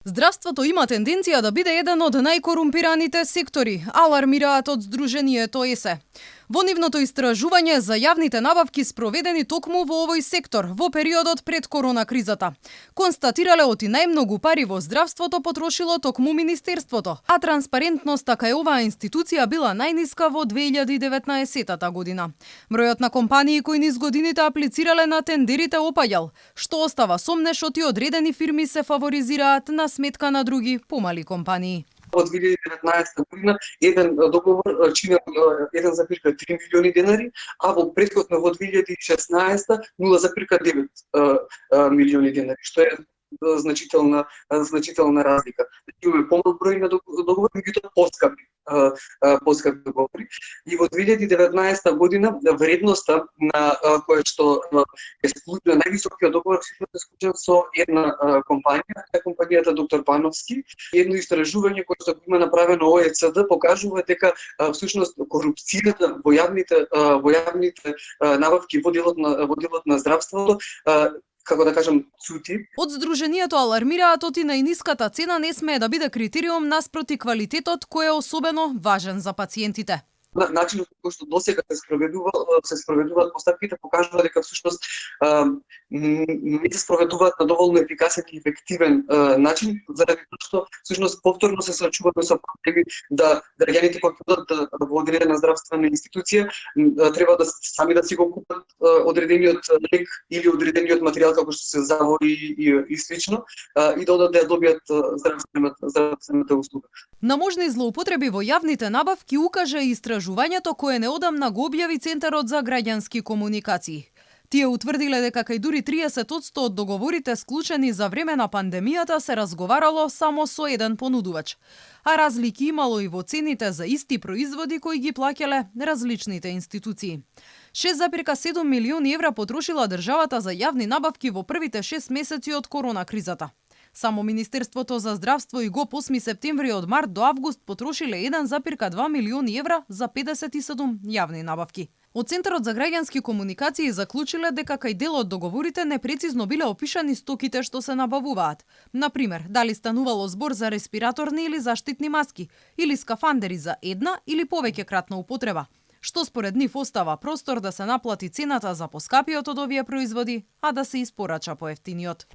Здравството има тенденција да биде еден од најкорумпираните сектори, алармираат од Сдруженијето ЕСЕ. Во нивното истражување за јавните набавки спроведени токму во овој сектор во периодот пред корона кризата, констатирале оти најмногу пари во здравството потрошило токму Министерството, а транспарентноста кај оваа институција била најниска во 2019 година. Бројот на компании кои низ годините аплицирале на тендерите опаѓал, што остава сомнеш оти одредени фирми се фаворизираат на сметка на други помали компании. Во 2019 година еден договор чинел 1,3 милиони денари, а во претходно во 2016 0,9 милиони денари, што е значителна разлика. Имаме помал број на договори, меѓутоа поскапи договори. И во 2019 година вредноста на која што е склучена највисокиот договор е склучен со една компанија, компанијата Доктор Пановски. Едно истражување кое што има направено ОЕЦД покажува дека всушност корупцијата во јавните набавки во делот на здравството како да кажам, цути. Од Сдруженијето алармираат оти најниската цена не смее да биде критериум наспроти квалитетот кој е особено важен за пациентите. Начинот кој што досега се спроведуваат постапките покажува дека всушност не се спроведуваат на доволно ефикасен и ефективен начин, заради тоа што всушност повторно се соочуваме со проблеми да граѓаните кои одат во одредена здравствена институција треба да сами да си го купат одредениот лек или одредениот материјал како што се завори и слично и да одат да ја добијат здравствената услуга. На можни злоупотреби во јавните набавки укаже и истражувањето кое неодамна го објави Центарот за граѓански комуникации. Тие утврдиле дека кај дури 30% од договорите склучени за време на пандемијата се разговарало само со еден понудувач, а разлики имало и во цените за исти производи кои ги плаќале различните институции. 6,7 милиони евра потрошила државата за јавни набавки во првите 6 месеци од корона кризата. Само Министерството за здравство и ГОП 8 септември од март до август потрошиле 1,2 милиони евра за 57 јавни набавки. Од Центарот за граѓански комуникации заклучиле дека кај дел од договорите непрецизно биле опишани стоките што се набавуваат. Например, дали станувало збор за респираторни или заштитни маски, или скафандери за една или повеќе кратна употреба, што според нив остава простор да се наплати цената за поскапиот од овие производи, а да се испорача поевтиниот.